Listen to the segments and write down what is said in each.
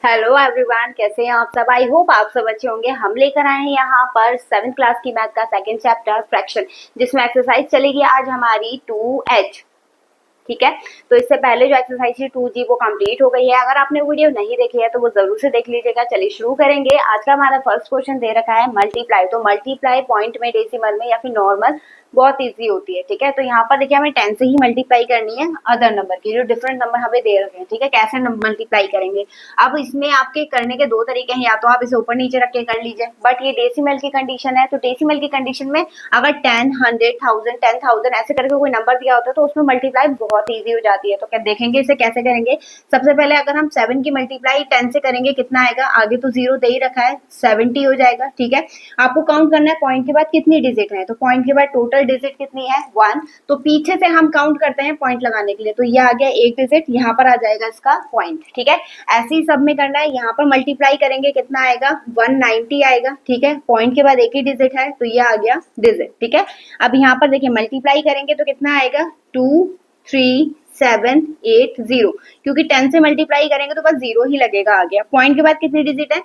Hello everyone, कैसे हैं आप सब। आई होप आप सब अच्छे होंगे। हम लेकर आए हैं यहाँ पर 7th क्लास की मैथ का सेकंड चैप्टर फ्रैक्शन, जिसमें एक्सरसाइज चलेगी आज हमारी 2H। ठीक है, तो इससे पहले जो एक्सरसाइज थी 2G वो कंप्लीट हो गई है। अगर आपने वीडियो नहीं देखी है तो वो जरूर से देख लीजिएगा। चलिए शुरू करेंगे। आज का हमारा फर्स्ट क्वेश्चन दे रखा है मल्टीप्लाई। तो मल्टीप्लाई पॉइंट में, डेसिमल में या फिर नॉर्मल बहुत इजी होती है। ठीक है, तो यहाँ पर देखिए हमें 10 से ही मल्टीप्लाई करनी है अदर नंबर की, जो डिफरेंट नंबर हमें दे रखे हैं। ठीक है, कैसे मल्टीप्लाई करेंगे। अब इसमें आपके करने के दो तरीके हैं, या तो आप इसे ऊपर नीचे रख के कर लीजिए, बट ये डेसिमल की कंडीशन है। तो डेसिमल की कंडीशन में अगर 10, 100, 10,000 ऐसे करके कोई नंबर दिया होता है तो उसमें मल्टीप्लाई बहुत ईजी हो जाती है। तो क्या देखेंगे इसे कैसे करेंगे। सबसे पहले अगर हम 7 की मल्टीप्लाई 10 से करेंगे कितना आएगा, आगे तो 0 दे ही रखा है, 70 हो जाएगा। ठीक है, आपको काउंट करना है पॉइंट के बाद कितनी डिजिट है। तो पॉइंट के बाद टोटल डिजिट कितनी है, 1। तो पीछे से हम काउंट करते हैं पॉइंट लगाने के लिए। तो ये आ गया एक डिजिट, यहाँ पर आ जाएगा इसका पॉइंट। ठीक है, ऐसे ही सब में करना है। यहाँ पर मल्टीप्लाई करेंगे कितना आएगा, 190 आएगा। ठीक है, पॉइंट के बाद एक ही डिजिट है तो ये आ गया डिजिट। ठीक है, अब यहाँ पर देखिए मल्टीप्लाई करेंगे तो कितना आएगा, 2, 3, 7, 8, 0। क्योंकि 10 से मल्टीप्लाई करेंगे तो बस 0 ही लगेगा, आ गया। पॉइंट के बाद कितनी डिजिट है,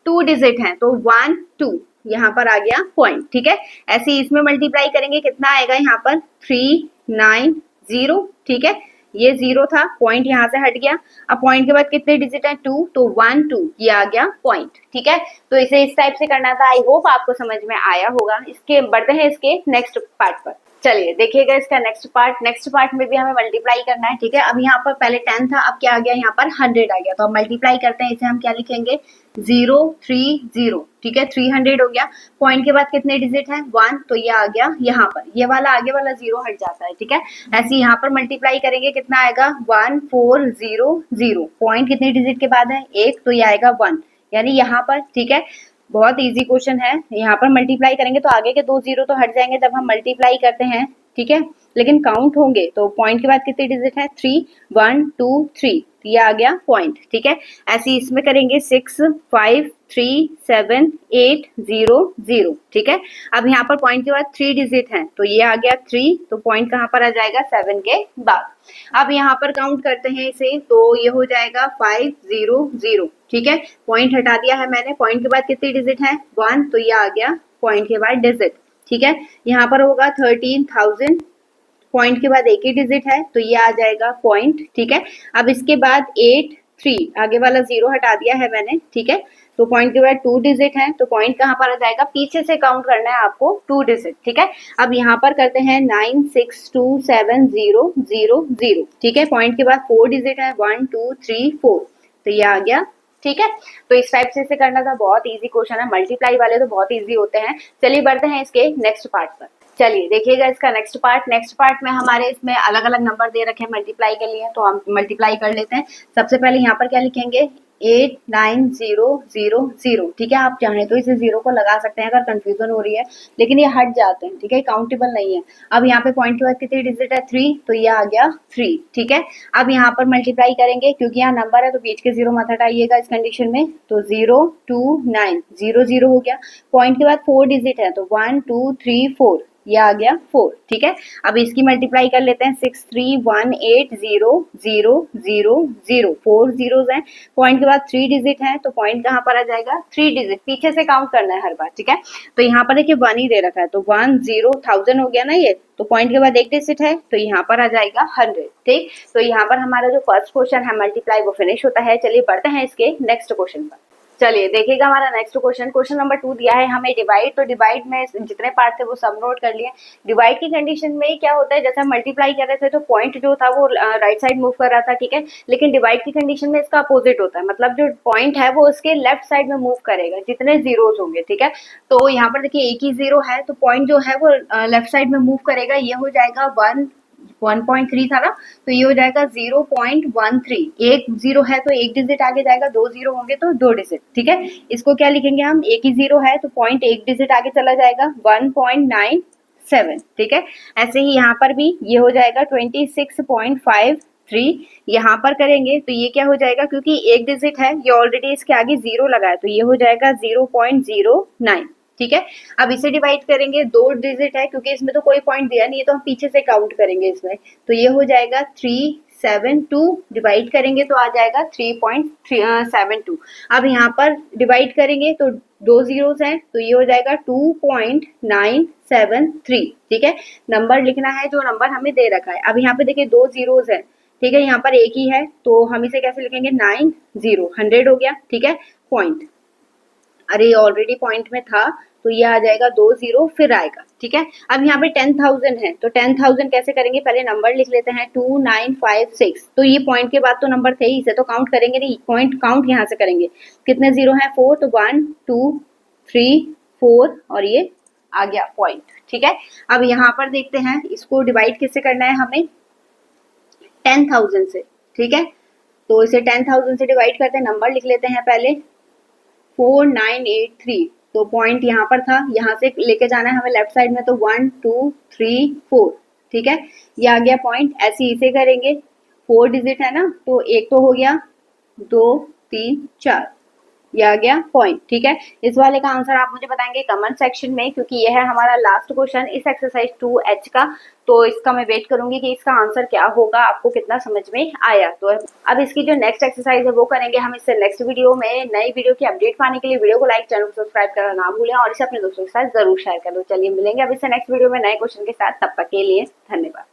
2 डिजिट है, तो 1, 2 यहाँ पर आ गया पॉइंट। ठीक है, ऐसे ही इसमें मल्टीप्लाई करेंगे कितना आएगा, यहाँ पर 3, 9, 0। ठीक है, ये 0 था, पॉइंट यहाँ से हट गया। अब पॉइंट के बाद कितने डिजिट है, 2, तो 1, 2 ये आ गया पॉइंट। ठीक है, तो इसे इस टाइप से करना था। आई होप आपको समझ में आया होगा। इसके बढ़ते हैं इसके नेक्स्ट पार्ट पर। चलिए देखिएगा इसका नेक्स्ट पार्ट। नेक्स्ट पार्ट में भी हमें मल्टीप्लाई करना है। ठीक है, अब यहाँ पर पहले 10 था, अब क्या आ गया, यहाँ पर 100 आ गया। तो अब मल्टीप्लाई करते हैं, इसे हम क्या लिखेंगे, 0, 3, 0। ठीक है, 300 हो गया। पॉइंट के बाद कितने डिजिट है, 1, तो ये आ गया यहाँ पर, ये वाला आगे वाला 0 हट जाता है। ठीक है, ऐसे यहाँ पर मल्टीप्लाई करेंगे कितना आएगा, 1, 4, 0, 0। पॉइंट कितने डिजिट के बाद है, 1, तो ये आएगा 1, यानी यहाँ पर। ठीक है, बहुत इजी क्वेश्चन है। यहाँ पर मल्टीप्लाई करेंगे तो आगे के 2 0 तो हट जाएंगे जब हम मल्टीप्लाई करते हैं। ठीक है, लेकिन काउंट होंगे तो पॉइंट के बाद कितने डिजिट है, 3, 1, 2, 3, तो ये आ गया पॉइंट। ठीक है, ऐसे इसमें करेंगे 6, 5, 3, 7, 8, 0, 0। ठीक है, अब यहाँ पर पॉइंट के बाद 3 डिजिट है तो ये आ गया 3, तो पॉइंट कहाँ पर आ जाएगा, 7 के बाद। अब यहाँ पर काउंट करते हैं इसे, तो ये हो जाएगा 5, 0, 0। ठीक है, पॉइंट हटा दिया है मैंने। पॉइंट के बाद कितनी डिजिट है, 1, तो ये आ गया पॉइंट के बाद डिजिट। ठीक है, यहाँ पर होगा 13,000। पॉइंट के बाद एक ही डिजिट है तो ये आ जाएगा पॉइंट। ठीक है, अब इसके बाद 8, 3, आगे वाला 0 हटा दिया है मैंने। ठीक है, तो पॉइंट के बाद 2 डिजिट है तो पॉइंट कहाँ पर आ जाएगा, पीछे से काउंट करना है आपको 2 डिजिट। ठीक है, अब यहाँ पर करते हैं 9, 6, 2, 7, 0, 0, 0। ठीक है, पॉइंट के बाद 4 डिजिट है, 1, 2, 3, 4, तो ये आ गया। ठीक है, तो इस टाइप से इसे करना था। बहुत इजी क्वेश्चन है, मल्टीप्लाई वाले तो बहुत इजी होते हैं। चलिए बढ़ते हैं इसके नेक्स्ट पार्ट पर। चलिए देखिएगा इसका नेक्स्ट पार्ट। नेक्स्ट पार्ट में हमारे इसमें अलग अलग नंबर दे रखे हैं मल्टीप्लाई के लिए, तो हम मल्टीप्लाई कर लेते हैं। सबसे पहले यहाँ पर क्या लिखेंगे, 8, 9, 0, 0, 0। ठीक है, आप चाहें तो इसे 0 को लगा सकते हैं अगर कंफ्यूजन हो रही है, लेकिन ये हट जाते हैं। ठीक है, काउंटेबल नहीं है। अब यहाँ पे पॉइंट के बाद कितनी डिजिट है, 3, तो ये आ गया 3। ठीक है, अब यहाँ पर मल्टीप्लाई करेंगे, क्योंकि यहाँ नंबर है तो बीच के 0 मत हटाइएगा इस कंडीशन में। तो 0, 2, 9, 0, 0 हो गया। पॉइंट के बाद 4 डिजिट है तो 1, 2, 3, 4, ये आ गया 4। ठीक है, अब इसकी मल्टीप्लाई कर लेते हैं, 6, 3, 1, 8, 0, 0, 0, 0, 4 जीरोस हैं। पॉइंट के बाद 3 डिजिट है तो पॉइंट कहाँ पर आ जाएगा, 3 डिजिट, पीछे से काउंट करना है हर बार। ठीक है, तो यहाँ पर देखिए 1 ही दे रखा है तो 1, 0, 1000 हो गया ना ये, तो पॉइंट के बाद एक डिजिट है तो यहाँ पर आ जाएगा 100। ठीक, तो यहाँ पर हमारा जो फर्स्ट क्वेश्चन है मल्टीप्लाई वो फिनिश होता है। चलिए बढ़ते हैं इसके नेक्स्ट क्वेश्चन पर। चलिए देखिएगा हमारा नेक्स्ट क्वेश्चन। क्वेश्चन नंबर 2 दिया है हमें डिवाइड। तो डिवाइड में जितने पार्ट थे वो सब नोट कर लिए। डिवाइड की कंडीशन में क्या होता है, जैसे हम मल्टीप्लाई कर रहे थे तो पॉइंट जो था वो राइट साइड मूव कर रहा था। ठीक है, लेकिन डिवाइड की कंडीशन में इसका अपोजिट होता है, मतलब जो पॉइंट है वो उसके लेफ्ट साइड में मूव करेगा जितने जीरोस होंगे। ठीक है, तो यहाँ पर देखिए एक ही 0 है तो पॉइंट जो है वो लेफ्ट साइड में मूव करेगा। ये हो जाएगा 1.3 था ना, तो ये हो जाएगा 0.13। एक 0 है तो एक डिजिट आगे जाएगा, 2 0 होंगे तो 2 डिजिट। ठीक है, इसको क्या लिखेंगे हम, एक ही 0 है तो पॉइंट एक डिजिट आगे चला जाएगा, 1.97। ठीक है, ऐसे ही यहाँ पर भी ये हो जाएगा 26.53। यहाँ पर करेंगे तो ये क्या हो जाएगा, क्योंकि एक डिजिट है, ये ऑलरेडी इसके आगे 0 लगा है तो ये हो जाएगा 0.09। ठीक है, अब इसे डिवाइड करेंगे, 2 डिजिट है क्योंकि इसमें तो कोई पॉइंट दिया नहीं है तो हम पीछे से काउंट करेंगे इसमें, तो ये हो जाएगा 3, 3.72 डिवाइड करेंगे तो आ जाएगा 3.72। अब यहाँ पर डिवाइड करेंगे तो 2 जीरोस हैं तो ये हो जाएगा 2.973। ठीक है, नंबर लिखना है जो नंबर हमें दे रखा है। अब यहाँ पे देखिए 2 जीरोस है, ठीक है, यहाँ पर एक ही है तो हम इसे कैसे लिखेंगे, 90, 100 हो गया। ठीक है, पॉइंट, अरे ये ऑलरेडी पॉइंट में था तो ये आ जाएगा 2 जीरो फिर आएगा। ठीक है, अब यहाँ पे 10,000 है तो 10,000 कैसे करेंगे, पहले नंबर लिख लेते हैं 2956। तो ये पॉइंट के बाद तो नंबर थे ही, इसे तो काउंट करेंगे नहीं, पॉइंट काउंट यहाँ से करेंगे। कितने जीरो हैं, 4, तो 1 2 3 4 और ये आ गया पॉइंट। ठीक है, अब यहाँ पर देखते हैं इसको डिवाइड किससे करना है हमें, 10,000 से। ठीक है, तो इसे 10,000 से डिवाइड करते हैं, नंबर लिख लेते हैं पहले 4983। तो पॉइंट यहाँ पर था, यहाँ से लेके जाना है हमें लेफ्ट साइड में, तो 1 2 3 4। ठीक है, ये आ गया पॉइंट। ऐसे इसे करेंगे, 4 डिजिट है ना, तो एक तो हो गया, 2 3 4, ये आ गया पॉइंट। ठीक है, इस वाले का आंसर आप मुझे बताएंगे कमेंट सेक्शन में, क्योंकि यह है हमारा लास्ट क्वेश्चन इस एक्सरसाइज 2H का। तो इसका मैं वेट करूंगी कि इसका आंसर क्या होगा, आपको कितना समझ में आया। तो अब इसकी जो नेक्स्ट एक्सरसाइज है वो करेंगे हम इससे नेक्स्ट वीडियो में। नई वीडियो की अपडेट पाने के लिए वीडियो को लाइक, चैनल को सब्सक्राइब करना ना भूलें और इसे अपने दोस्तों के साथ जरूर शेयर कर दो। चलिए मिलेंगे अब इससे नेक्स्ट वीडियो में नए क्वेश्चन के साथ, तब तक के लिए धन्यवाद।